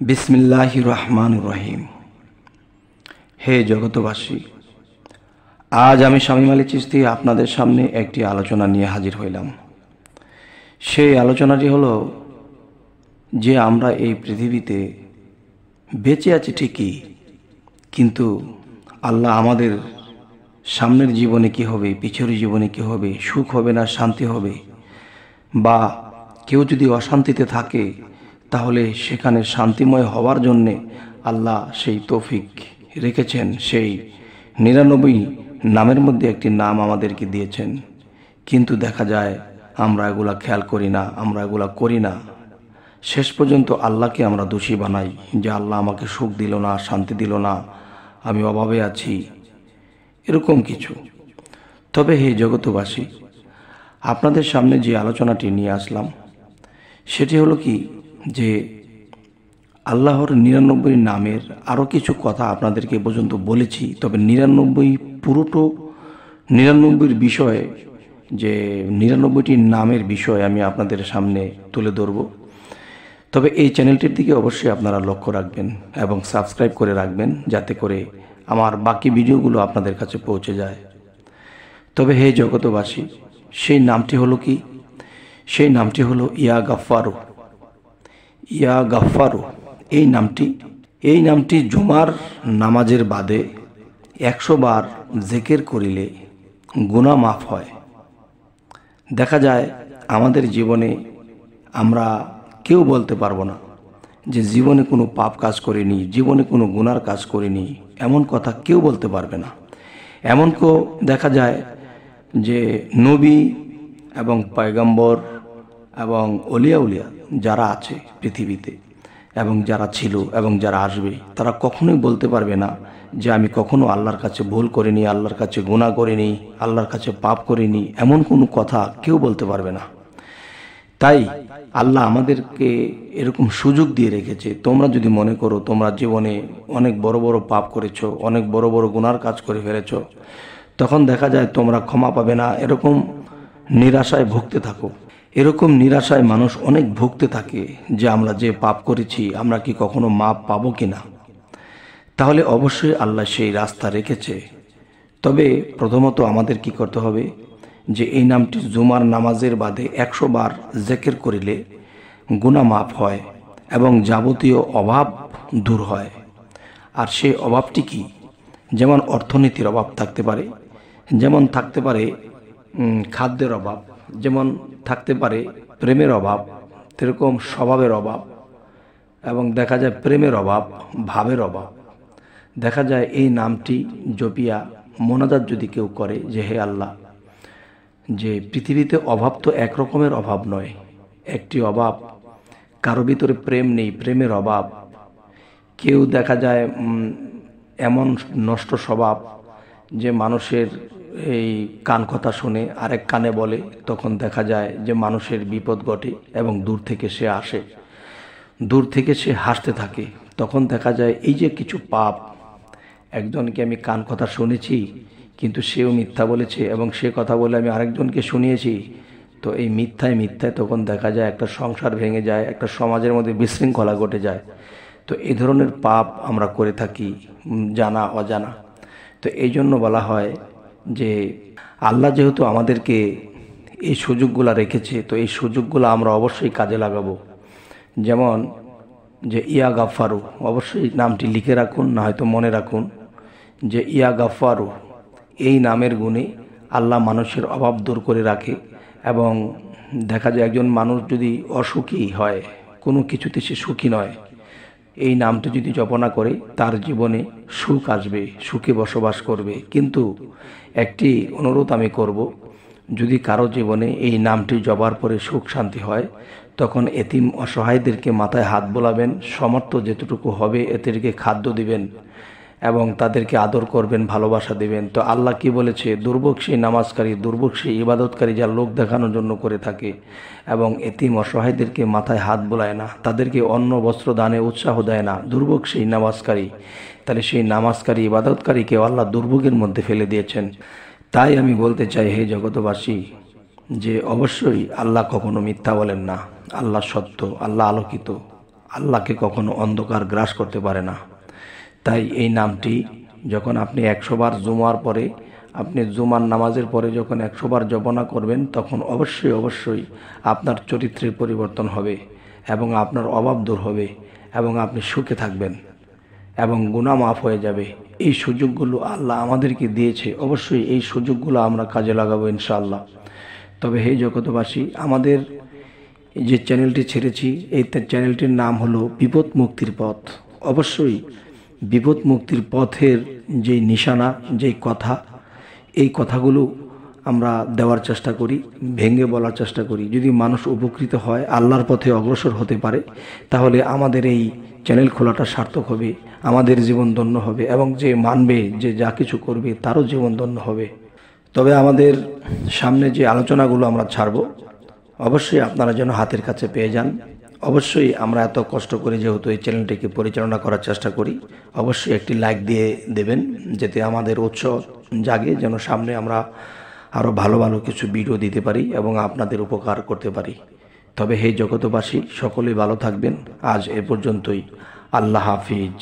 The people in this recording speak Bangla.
বিসমিল্লাহির রহমানির রহিম। হে জগতবাসী, আজ আমি শামীম আলী চিশতি আপনাদের সামনে একটি আলোচনা নিয়ে হাজির হইলাম। সেই আলোচনাটি হলো যে আমরা এই পৃথিবীতে বেঁচে আছি ঠিকই, কিন্তু আল্লাহ আমাদের সামনের জীবনে কি হবে, পিছের জীবনে কি হবে, সুখ হবে না শান্তি হবে, বা কেউ যদি অশান্তিতে থাকে তাহলে সেখানে শান্তিময় হওয়ার জন্যে আল্লাহ সেই তৌফিক রেখেছেন। সেই 99 নামের মধ্যে একটি নাম আমাদেরকে দিয়েছেন, কিন্তু দেখা যায় আমরা এগুলা খেয়াল করি না, আমরা এগুলা করি না। শেষ পর্যন্ত আল্লাহকে আমরা দোষী বানাই যে আল্লাহ আমাকে সুখ দিল না, শান্তি দিল না, আমি অভাবে আছি, এরকম কিছু। তবে হে জগতবাসী, আপনাদের সামনে যে আলোচনাটি নিয়ে আসলাম সেটি হলো কি, যে আল্লাহর 99 নামের আরও কিছু কথা আপনাদেরকে পর্যন্ত বলেছি, তবে 99 পুরোটো 99 বিষয়ে, যে 99টি নামের বিষয় আমি আপনাদের সামনে তুলে ধরব। তবে এই চ্যানেলটির দিকে অবশ্যই আপনারা লক্ষ্য রাখবেন এবং সাবস্ক্রাইব করে রাখবেন, যাতে করে আমার বাকি ভিডিওগুলো আপনাদের কাছে পৌঁছে যায়। তবে হে জগতবাসী, সেই নামটি হলো কি? সেই নামটি হলো ইয়া গাফফারু। ইয়া গাফফারু এই নামটি জুমার নামাজের বাদে 100 বার জিকির করিলে গুনাহ মাফ হয়। দেখা যায় আমাদের জীবনে আমরা কেউ বলতে পারবো না যে জীবনে কোনো পাপ কাজ করিনি, জীবনে কোনো গুনার কাজ করিনি, এমন কথা কেউ বলতে পারবে না। এমনকো দেখা যায় যে নবী এবং পয়গম্বর এবং অলিয়া যারা আছে পৃথিবীতে, এবং যারা ছিল এবং যারা আসবে, তারা কখনোই বলতে পারবে না যে আমি কখনো আল্লাহর কাছে ভুল করিনি, আল্লাহর কাছে গুনাহ করিনি, আল্লাহর কাছে পাপ করিনি, এমন কোনো কথা কেউ বলতে পারবে না। তাই আল্লাহ আমাদেরকে এরকম সুযোগ দিয়ে রেখেছে। তোমরা যদি মনে করো তোমরা জীবনে অনেক বড় বড় পাপ করেছো, অনেক বড় বড় গুনার কাজ করে ফেলেছো, তখন দেখা যায় তোমরা ক্ষমা পাবে না, এরকম নিরাশায় ভুগতে থাকো। এরকম নিরাশায় মানুষ অনেক ভুগতে থাকে যে আমরা যে পাপ করেছি আমরা কি কখনো মাপ পাবো কিনা। তাহলে অবশ্যই আল্লাহ সেই রাস্তা রেখেছে। তবে প্রথমত আমাদের কি করতে হবে, যে এই নামটি জুমার নামাজের বাদে 100 বার জিকির করিলে গুনাহ মাফ হয় এবং যাবতীয় অভাব দূর হয়। আর সেই অভাবটি কি? যেমন অর্থনীতির অভাব থাকতে পারে, যেমন থাকতে পারে খাদ্যের অভাব, যেমন থাকতে পারে প্রেমের অভাব, সেরকম স্বভাবের অভাব, এবং দেখা যায় প্রেমের অভাব, ভাবের অভাব। দেখা যায় এই নামটি জপিয়া মোনাজাত যদি কেউ করে যে হে আল্লাহ, যে পৃথিবীতে অভাব তো এক রকমের অভাব নয়, একটি অভাব, কারো ভিতরে প্রেম নেই, প্রেমের অভাব। কেউ দেখা যায় এমন নষ্ট স্বভাব যে মানুষের এই কান কথা শুনে আরেক কানে বলে, তখন দেখা যায় যে মানুষের বিপদ ঘটে এবং দূর থেকে সে আসে, দূর থেকে সে হাসতে থাকে। তখন দেখা যায় এই যে কিছু পাপ, একজনকে আমি কান কথা শুনেছি কিন্তু সেও মিথ্যা বলেছে এবং সে কথা বলে আমি আরেকজনকে শুনিয়েছি, তো এই মিথ্যায় তখন দেখা যায় একটা সংসার ভেঙে যায়, একটা সমাজের মধ্যে বিশৃঙ্খলা ঘটে যায়। তো এই ধরনের পাপ আমরা করে থাকি জানা অজানা। তো এই জন্য বলা হয় যে আল্লাহ যেহেতু আমাদেরকে এই সুযোগগুলো রেখেছে, তো এই সুযোগগুলো আমরা অবশ্যই কাজে লাগাবো। যেমন যে ইয়া গাফফারু, অবশ্যই নামটি লিখে রাখুন, না হয়তো মনে রাখুন যে ইয়া গাফফারু এই নামের গুণে আল্লাহ মানুষের অভাব দূর করে রাখে। এবং দেখা যায় একজন মানুষ যদি অসুখী হয়, কোনো কিছুতে সে সুখী নয়, এই নামটি যদি জপনা করে তার জীবনে সুখ আসবে, সুখে বসবাস করবে। কিন্তু একটি অনুরোধ আমি করব, যদি কারো জীবনে এই নামটি জবার পরে সুখ শান্তি হয়, তখন এতিম অসহায়দেরকে মাথায় হাত বোলাবেন, সমর্থ যেটুকু হবে এদেরকে খাদ্য দিবেন এবং তাদেরকে আদর করবেন, ভালোবাসা দিবেন। তো আল্লাহ কি বলেছে, দুর্ভোগ সেই নামাজকারী, দুর্ভোগ সেই ইবাদতকারী যা লোক দেখানোর জন্য করে থাকে এবং এতিম অসহায়দেরকে মাথায় হাত বোলায় না, তাদেরকে অন্ন বস্ত্র দানে উৎসাহ দেয় না, দুর্ভোগ সেই নামাজকারী। তাহলে সেই নামাজকারী ইবাদতকারীকে আল্লাহ দুর্ভোগের মধ্যে ফেলে দিয়েছেন। তাই আমি বলতে চাই হে জগতবাসী, যে অবশ্যই আল্লাহ কখনো মিথ্যা বলেন না, আল্লাহ সত্য, আল্লাহ আলোকিত, আল্লাহকে কখনো অন্ধকার গ্রাস করতে পারে না। তাই এই নামটি যখন আপনি 100 বার জুমার পরে, আপনি জুমার নামাজের পরে যখন 100 বার জপনা করবেন, তখন অবশ্যই আপনার চরিত্রের পরিবর্তন হবে এবং আপনার অভাব দূর হবে এবং আপনি সুখে থাকবেন এবং গুনাহ মাফ হয়ে যাবে। এই সুযোগগুলো আল্লাহ আমাদেরকে দিয়েছে, অবশ্যই এই সুযোগগুলো আমরা কাজে লাগাবো ইনশাআল্লাহ। তবে হে জগতবাসী, আমাদের যে চ্যানেলটি ছেড়েছি, এই চ্যানেলটির নাম হলো বিপদ মুক্তির পথ। অবশ্যই বিপদ মুক্তির পথের যে নিশানা, যেই কথা, এই কথাগুলো আমরা দেওয়ার চেষ্টা করি, ভেঙে বলার চেষ্টা করি। যদি মানুষ উপকৃত হয়, আল্লাহর পথে অগ্রসর হতে পারে, তাহলে আমাদের এই চ্যানেল খোলাটা সার্থক হবে, আমাদের জীবন ধন্য হবে এবং যে মানবে, যে যা কিছু করবে, তারও জীবন ধন্য হবে। তবে আমাদের সামনে যে আলোচনাগুলো আমরা ছাড়ব, অবশ্যই আপনারা যেন হাতের কাছে পেয়ে যান। অবশ্যই আমরা এত কষ্ট করে যেহেতু এই চ্যানেলটিকে পরিচালনা করার চেষ্টা করি, অবশ্যই একটি লাইক দিয়ে দেবেন, যাতে আমাদের উৎসাহ জাগে, যেন সামনে আমরা আরও ভালো কিছু ভিডিও দিতে পারি এবং আপনাদের উপকার করতে পারি। তবে হে জগতবাসী, সকলেই ভালো থাকবেন। আজ এ পর্যন্তই। আল্লাহ হাফিজ।